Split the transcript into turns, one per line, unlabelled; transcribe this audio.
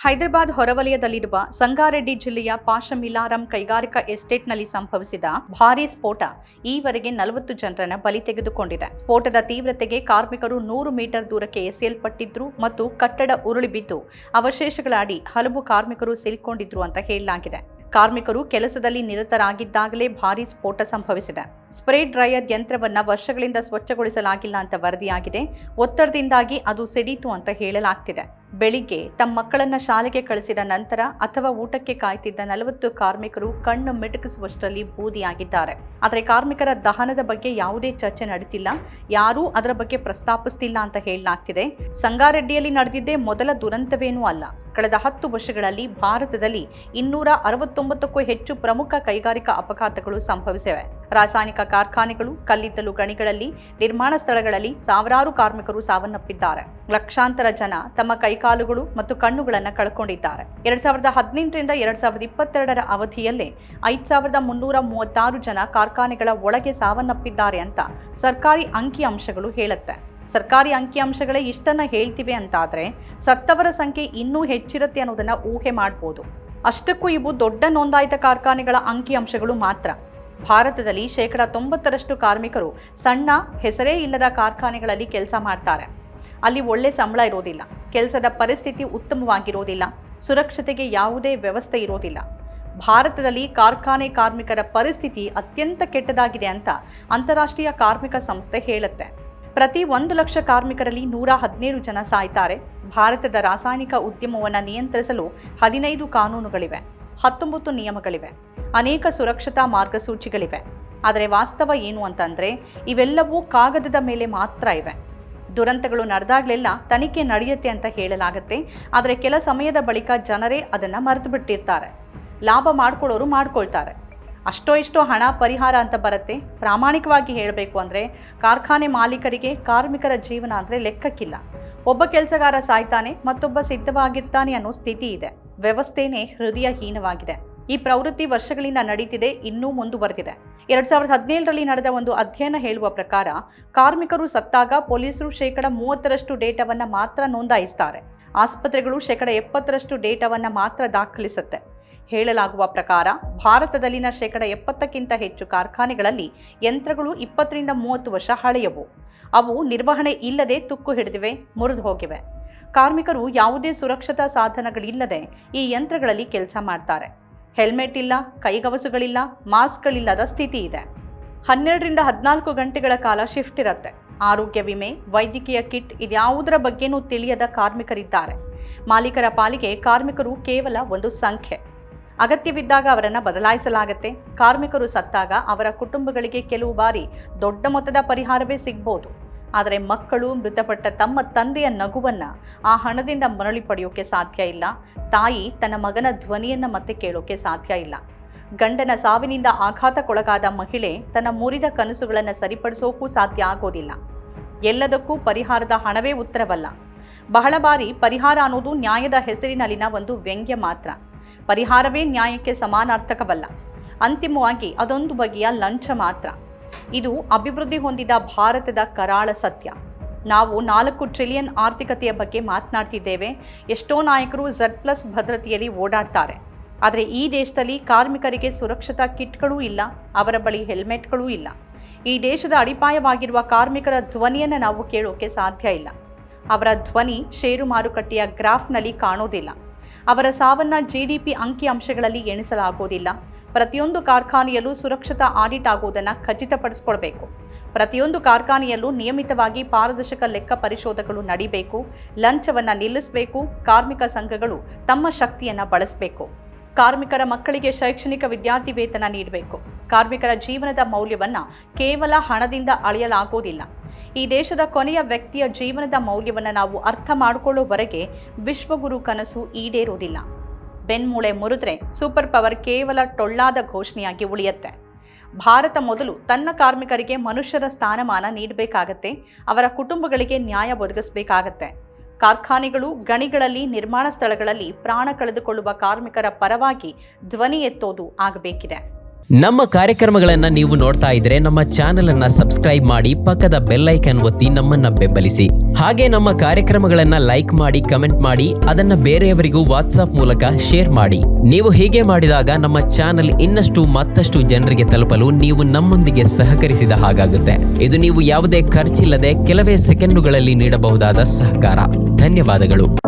ಹೈದರಾಬಾದ್ ಹೊರವಲಯದಲ್ಲಿರುವ ಸಂಗಾರೆಡ್ಡಿ ಜಿಲ್ಲೆಯ ಪಾಶಮಿಲಾರಂ ಕೈಗಾರಿಕಾ ಎಸ್ಟೇಟ್ನಲ್ಲಿ ಸಂಭವಿಸಿದ ಭಾರೀ ಸ್ಫೋಟ ಈವರೆಗೆ 40 ಜನರನ್ನ ಬಲಿ ತೆಗೆದುಕೊಂಡಿದೆ. ಸ್ಫೋಟದ ತೀವ್ರತೆಗೆ ಕಾರ್ಮಿಕರು 100 ಮೀಟರ್ ದೂರಕ್ಕೆ ಎಸೆಯಲ್ಪಟ್ಟಿದ್ರು ಮತ್ತು ಕಟ್ಟಡ ಉರುಳಿ ಬಿದ್ದು ಅವಶೇಷಗಳ ಅಡಿ ಹಲವು ಕಾರ್ಮಿಕರು ಸಿಲುಕೊಂಡಿದ್ರು ಅಂತ ಹೇಳಲಾಗಿದೆ. ಕಾರ್ಮಿಕರು ಕೆಲಸದಲ್ಲಿ ನಿರತರಾಗಿದ್ದಾಗಲೇ ಭಾರೀ ಸ್ಫೋಟ ಸಂಭವಿಸಿದೆ. ಸ್ಪ್ರೇ ಡ್ರೈಯರ್ ಯಂತ್ರವನ್ನ ವರ್ಷಗಳಿಂದ ಸ್ವಚ್ಛಗೊಳಿಸಲಾಗಿಲ್ಲ ಅಂತ ವರದಿಯಾಗಿದೆ. ಒತ್ತಡದಿಂದಾಗಿ ಅದು ಸಿಡಿತು ಅಂತ ಹೇಳಲಾಗ್ತಿದೆ. ಬೆಳಿಗ್ಗೆ ತಮ್ಮ ಮಕ್ಕಳನ್ನ ಶಾಲೆಗೆ ಕಳಿಸಿದ ನಂತರ ಅಥವಾ ಊಟಕ್ಕೆ ಕಾಯ್ತಿದ್ದ 40 ಕಾರ್ಮಿಕರು ಕಣ್ಣು ಮಿಟುಕಿಸುವಷ್ಟರಲ್ಲಿ ಬೂದಿಯಾಗಿದ್ದಾರೆ. ಆದರೆ ಕಾರ್ಮಿಕರ ದಹನದ ಬಗ್ಗೆ ಯಾವುದೇ ಚರ್ಚೆ ನಡೆದಿಲ್ಲ, ಯಾರೂ ಅದರ ಬಗ್ಗೆ ಪ್ರಸ್ತಾಪಿಸ್ತಿಲ್ಲ ಅಂತ ಹೇಳಲಾಗ್ತಿದೆ. ಸಂಗಾರೆಡ್ಡಿಯಲ್ಲಿ ನಡೆದಿದ್ದೇ ಮೊದಲ ದುರಂತವೇನೂ ಅಲ್ಲ. ಕಳೆದ 10 ವರ್ಷಗಳಲ್ಲಿ ಭಾರತದಲ್ಲಿ 269ಕ್ಕೂ ಹೆಚ್ಚು ಪ್ರಮುಖ ಕೈಗಾರಿಕಾ ಅಪಘಾತಗಳು ಸಂಭವಿಸಿವೆ. ರಾಸಾಯನಿಕ ಕಾರ್ಖಾನೆಗಳು, ಕಲ್ಲಿದ್ದಲು ಗಣಿಗಳಲ್ಲಿ, ನಿರ್ಮಾಣ ಸ್ಥಳಗಳಲ್ಲಿ ಸಾವಿರಾರು ಕಾರ್ಮಿಕರು ಸಾವನ್ನಪ್ಪಿದ್ದಾರೆ. ಲಕ್ಷಾಂತರ ಜನ ತಮ್ಮ ಕೈಕಾಲುಗಳು ಮತ್ತು ಕಣ್ಣುಗಳನ್ನು ಕಳ್ಕೊಂಡಿದ್ದಾರೆ. 2018ರಿಂದ 2022ರ ಅವಧಿಯಲ್ಲೇ 5336 ಜನ ಕಾರ್ಖಾನೆಗಳ ಒಳಗೆ ಸಾವನ್ನಪ್ಪಿದ್ದಾರೆ ಅಂತ ಸರ್ಕಾರಿ ಅಂಕಿಅಂಶಗಳು ಹೇಳುತ್ತೆ. ಸರ್ಕಾರಿ ಅಂಕಿಅಂಶಗಳೇ ಇಷ್ಟನ್ನ ಹೇಳ್ತಿವೆ ಅಂತಾದ್ರೆ ಸತ್ತವರ ಸಂಖ್ಯೆ ಇನ್ನೂ ಹೆಚ್ಚಿರುತ್ತೆ ಅನ್ನೋದನ್ನ ಊಹೆ ಮಾಡ್ಬೋದು. ಅಷ್ಟಕ್ಕೂ ಇವು ದೊಡ್ಡ ನೋಂದಾಯಿತ ಕಾರ್ಖಾನೆಗಳ ಅಂಕಿಅಂಶಗಳು ಮಾತ್ರ. ಭಾರತದಲ್ಲಿ 90% ಕಾರ್ಮಿಕರು ಸಣ್ಣ ಹೆಸರೇ ಇಲ್ಲದ ಕಾರ್ಖಾನೆಗಳಲ್ಲಿ ಕೆಲಸ ಮಾಡ್ತಾರೆ. ಅಲ್ಲಿ ಒಳ್ಳೆ ಸಂಬಳ ಇರೋದಿಲ್ಲ, ಕೆಲಸದ ಪರಿಸ್ಥಿತಿ ಉತ್ತಮವಾಗಿರೋದಿಲ್ಲ, ಸುರಕ್ಷತೆಗೆ ಯಾವುದೇ ವ್ಯವಸ್ಥೆ ಇರೋದಿಲ್ಲ. ಭಾರತದಲ್ಲಿ ಕಾರ್ಖಾನೆ ಕಾರ್ಮಿಕರ ಪರಿಸ್ಥಿತಿ ಅತ್ಯಂತ ಕೆಟ್ಟದಾಗಿದೆ ಅಂತ ಅಂತಾರಾಷ್ಟ್ರೀಯ ಕಾರ್ಮಿಕ ಸಂಸ್ಥೆ ಹೇಳುತ್ತೆ. ಪ್ರತಿ 1 ಲಕ್ಷ ಕಾರ್ಮಿಕರಲ್ಲಿ 117 ಜನ ಸಾಯ್ತಾರೆ. ಭಾರತದ ರಾಸಾಯನಿಕ ಉದ್ಯಮವನ್ನು ನಿಯಂತ್ರಿಸಲು 15 ಕಾನೂನುಗಳಿವೆ, 19 ನಿಯಮಗಳಿವೆ, ಅನೇಕ ಸುರಕ್ಷತಾ ಮಾರ್ಗಸೂಚಿಗಳಿವೆ. ಆದರೆ ವಾಸ್ತವ ಏನು ಅಂತಂದ್ರೆ ಇವೆಲ್ಲವೂ ಕಾಗದದ ಮೇಲೆ ಮಾತ್ರ ಇವೆ. ದುರಂತಗಳು ನಡೆದಾಗಲೆಲ್ಲ ತನಿಖೆ ನಡೆಯುತ್ತೆ ಅಂತ ಹೇಳಲಾಗುತ್ತೆ. ಆದರೆ ಕೆಲ ಸಮಯದ ಬಳಿಕ ಜನರೇ ಅದನ್ನು ಮರೆತು ಬಿಟ್ಟಿರ್ತಾರೆ. ಲಾಭ ಮಾಡ್ಕೊಳ್ಳೋರು ಮಾಡ್ಕೊಳ್ತಾರೆ. ಅಷ್ಟೋ ಇಷ್ಟೋ ಹಣ ಪರಿಹಾರ ಅಂತ ಬರುತ್ತೆ. ಪ್ರಾಮಾಣಿಕವಾಗಿ ಹೇಳಬೇಕು ಅಂದರೆ ಕಾರ್ಖಾನೆ ಮಾಲೀಕರಿಗೆ ಕಾರ್ಮಿಕರ ಜೀವನ ಅಂದರೆ ಲೆಕ್ಕಕ್ಕಿಲ್ಲ. ಒಬ್ಬ ಕೆಲಸಗಾರ ಸಾಯ್ತಾನೆ, ಮತ್ತೊಬ್ಬ ಸಿದ್ಧವಾಗಿರ್ತಾನೆ ಅನ್ನೋ ಸ್ಥಿತಿ ಇದೆ. ವ್ಯವಸ್ಥೆನೇ ಹೃದಯಹೀನವಾಗಿದೆ. ಈ ಪ್ರವೃತ್ತಿ ವರ್ಷಗಳಿಂದ ನಡೀತಿದೆ, ಇನ್ನೂ ಮುಂದುವರೆದಿದೆ. 2017ರಲ್ಲಿ ನಡೆದ ಒಂದು ಅಧ್ಯಯನ ಹೇಳುವ ಪ್ರಕಾರ ಕಾರ್ಮಿಕರು ಸತ್ತಾಗ ಪೊಲೀಸರು 30% ಡೇಟಾವನ್ನು ಮಾತ್ರ ನೋಂದಾಯಿಸ್ತಾರೆ. ಆಸ್ಪತ್ರೆಗಳು 70% ಡೇಟಾವನ್ನು ಮಾತ್ರ ದಾಖಲಿಸುತ್ತೆ. ಹೇಳಲಾಗುವ ಪ್ರಕಾರ ಭಾರತದಲ್ಲಿನ 70ಕ್ಕಿಂತ ಹೆಚ್ಚು ಕಾರ್ಖಾನೆಗಳಲ್ಲಿ ಯಂತ್ರಗಳು 20ರಿಂದ 30 ವರ್ಷ ಹಳೆಯವು. ಅವು ನಿರ್ವಹಣೆ ಇಲ್ಲದೆ ತುಕ್ಕು ಹಿಡಿದಿವೆ, ಮುರಿದು ಹೋಗಿವೆ. ಕಾರ್ಮಿಕರು ಯಾವುದೇ ಸುರಕ್ಷತಾ ಸಾಧನಗಳಿಲ್ಲದೆ ಈ ಯಂತ್ರಗಳಲ್ಲಿ ಕೆಲಸ ಮಾಡ್ತಾರೆ. ಹೆಲ್ಮೆಟ್ ಇಲ್ಲ, ಕೈಗವಸುಗಳಿಲ್ಲ, ಮಾಸ್ಕ್ಗಳಿಲ್ಲದ ಸ್ಥಿತಿ ಇದೆ. 12ರಿಂದ 14 ಗಂಟೆಗಳ ಕಾಲ ಶಿಫ್ಟ್ ಇರುತ್ತೆ. ಆರೋಗ್ಯ ವಿಮೆ, ವೈದ್ಯಕೀಯ ಕಿಟ್ ಇದ್ಯಾವುದರ ಬಗ್ಗೆನೂ ತಿಳಿಯದ ಕಾರ್ಮಿಕರಿದ್ದಾರೆ. ಮಾಲೀಕರ ಪಾಲಿಗೆ ಕಾರ್ಮಿಕರು ಕೇವಲ ಒಂದು ಸಂಖ್ಯೆ. ಅಗತ್ಯವಿದ್ದಾಗ ಅವರನ್ನು ಬದಲಾಯಿಸಲಾಗುತ್ತೆ. ಕಾರ್ಮಿಕರು ಸತ್ತಾಗ ಅವರ ಕುಟುಂಬಗಳಿಗೆ ಕೆಲವು ಬಾರಿ ದೊಡ್ಡ ಮೊತ್ತದ ಪರಿಹಾರವೇ ಸಿಗ್ಬೋದು. ಆದರೆ ಮಕ್ಕಳು ಮೃತಪಟ್ಟ ತಮ್ಮ ತಂದೆಯ ನಗುವನ್ನು ಆ ಹಣದಿಂದ ಮರಳಿ ಪಡೆಯೋಕೆ ಸಾಧ್ಯ ಇಲ್ಲ. ತಾಯಿ ತನ್ನ ಮಗನ ಧ್ವನಿಯನ್ನು ಮತ್ತೆ ಕೇಳೋಕೆ ಸಾಧ್ಯ ಇಲ್ಲ. ಗಂಡನ ಸಾವಿನಿಂದ ಆಘಾತಕ್ಕೊಳಗಾದ ಮಹಿಳೆ ತನ್ನ ಮುರಿದ ಕನಸುಗಳನ್ನು ಸರಿಪಡಿಸೋಕೂ ಸಾಧ್ಯ ಆಗೋದಿಲ್ಲ. ಎಲ್ಲದಕ್ಕೂ ಪರಿಹಾರದ ಹಣವೇ ಉತ್ತರವಲ್ಲ. ಬಹಳ ಬಾರಿ ಪರಿಹಾರ ಅನ್ನೋದು ನ್ಯಾಯದ ಹೆಸರಿನಲ್ಲಿನ ಒಂದು ವ್ಯಂಗ್ಯ ಮಾತ್ರ. ಪರಿಹಾರವೇ ನ್ಯಾಯಕ್ಕೆ ಸಮಾನಾರ್ಥಕವಲ್ಲ. ಅಂತಿಮವಾಗಿ ಅದೊಂದು ಬಗೆಯ ಲಂಚ ಮಾತ್ರ. ಇದು ಅಭಿವೃದ್ಧಿ ಹೊಂದಿದ ಭಾರತದ ಕರಾಳ ಸತ್ಯ. ನಾವು 4 ಟ್ರಿಲಿಯನ್ ಆರ್ಥಿಕತೆಯ ಬಗ್ಗೆ ಮಾತನಾಡ್ತಿದ್ದೇವೆ. ಎಷ್ಟೋ ನಾಯಕರು Z+ ಭದ್ರತೆಯಲ್ಲಿ ಓಡಾಡ್ತಾರೆ. ಆದರೆ ಈ ದೇಶದಲ್ಲಿ ಕಾರ್ಮಿಕರಿಗೆ ಸುರಕ್ಷತಾ ಕಿಟ್ಗಳೂ ಇಲ್ಲ, ಅವರ ಬಳಿ ಹೆಲ್ಮೆಟ್ಗಳೂ ಇಲ್ಲ. ಈ ದೇಶದ ಅಡಿಪಾಯವಾಗಿರುವ ಕಾರ್ಮಿಕರ ಧ್ವನಿಯನ್ನು ನಾವು ಕೇಳೋಕೆ ಸಾಧ್ಯ ಇಲ್ಲ. ಅವರ ಧ್ವನಿ ಷೇರು ಮಾರುಕಟ್ಟೆಯ ಗ್ರಾಫ್ನಲ್ಲಿ ಕಾಣೋದಿಲ್ಲ. ಅವರ ಸಾವನ್ನ GDP ಅಂಕಿಅಂಶಗಳಲ್ಲಿ ಎಣಿಸಲಾಗೋದಿಲ್ಲ. ಪ್ರತಿಯೊಂದು ಕಾರ್ಖಾನೆಯಲ್ಲೂ ಸುರಕ್ಷತಾ ಆಡಿಟ್ ಆಗುವುದನ್ನು ಖಚಿತಪಡಿಸಿಕೊಳ್ಬೇಕು. ಪ್ರತಿಯೊಂದು ಕಾರ್ಖಾನೆಯಲ್ಲೂ ನಿಯಮಿತವಾಗಿ ಪಾರದರ್ಶಕ ಲೆಕ್ಕ ಪರಿಶೋಧಕಗಳು ನಡೀಬೇಕು. ಲಂಚವನ್ನು ನಿಲ್ಲಿಸಬೇಕು. ಕಾರ್ಮಿಕ ಸಂಘಗಳು ತಮ್ಮ ಶಕ್ತಿಯನ್ನು ಬಳಸಬೇಕು. ಕಾರ್ಮಿಕರ ಮಕ್ಕಳಿಗೆ ಶೈಕ್ಷಣಿಕ ವಿದ್ಯಾರ್ಥಿ ವೇತನ ನೀಡಬೇಕು. ಕಾರ್ಮಿಕರ ಜೀವನದ ಮೌಲ್ಯವನ್ನು ಕೇವಲ ಹಣದಿಂದ ಅಳೆಯಲಾಗೋದಿಲ್ಲ. ಈ ದೇಶದ ಕೊನೆಯ ವ್ಯಕ್ತಿಯ ಜೀವನದ ಮೌಲ್ಯವನ್ನು ನಾವು ಅರ್ಥ ಮಾಡಿಕೊಳ್ಳುವವರೆಗೆ ವಿಶ್ವಗುರು ಕನಸು ಈಡೇರುವುದಿಲ್ಲ. ಬೆನ್ಮೂಳೆ ಮುರಿದ್ರೆ ಸೂಪರ್ ಪವರ್ ಕೇವಲ ಟೊಳ್ಳಾದ ಘೋಷಣೆಯಾಗಿ ಉಳಿಯುತ್ತೆ. ಭಾರತ ಮೊದಲು ತನ್ನ ಕಾರ್ಮಿಕರಿಗೆ ಮನುಷ್ಯರ ಸ್ಥಾನಮಾನ ನೀಡಬೇಕಾಗತ್ತೆ. ಅವರ ಕುಟುಂಬಗಳಿಗೆ ನ್ಯಾಯ ಒದಗಿಸಬೇಕಾಗತ್ತೆ. ಕಾರ್ಖಾನೆಗಳು, ಗಣಿಗಳಲ್ಲಿ, ನಿರ್ಮಾಣ ಸ್ಥಳಗಳಲ್ಲಿ ಪ್ರಾಣ ಕಳೆದುಕೊಳ್ಳುವ ಕಾರ್ಮಿಕರ ಪರವಾಗಿ ಧ್ವನಿ ಎತ್ತೋದು ಆಗಬೇಕಿದೆ.
ನಮ್ಮ ಕಾರ್ಯಕ್ರಮಗಳನ್ನ ನೀವು ನೋಡ್ತಾ ಇದ್ರೆ ನಮ್ಮ ಚಾನೆಲ್ ಅನ್ನ ಸಬ್ಸ್ಕ್ರೈಬ್ ಮಾಡಿ, ಪಕ್ಕದ ಬೆಲ್ ಐಕಾನ್ ಒತ್ತಿ ನಮ್ಮನ್ನ ಬೆಂಬಲಿಸಿ. ಹಾಗೆ ನಮ್ಮ ಕಾರ್ಯಕ್ರಮಗಳನ್ನ ಲೈಕ್ ಮಾಡಿ, ಕಮೆಂಟ್ ಮಾಡಿ, ಅದನ್ನ ಬೇರೆಯವರಿಗೂ ವಾಟ್ಸ್ಆಪ್ ಮೂಲಕ ಶೇರ್ ಮಾಡಿ. ನೀವು ಹೀಗೆ ಮಾಡಿದಾಗ ನಮ್ಮ ಚಾನೆಲ್ ಇನ್ನಷ್ಟು ಮತ್ತಷ್ಟು ಜನರಿಗೆ ತಲುಪಲು ನೀವು ನಮ್ಮೊಂದಿಗೆ ಸಹಕರಿಸಿದ ಹಾಗಾಗುತ್ತೆ. ಇದು ನೀವು ಯಾವುದೇ ಖರ್ಚಿಲ್ಲದೆ ಕೆಲವೇ ಸೆಕೆಂಡುಗಳಲ್ಲಿ ನೀಡಬಹುದಾದ ಸಹಕಾರ. ಧನ್ಯವಾದಗಳು.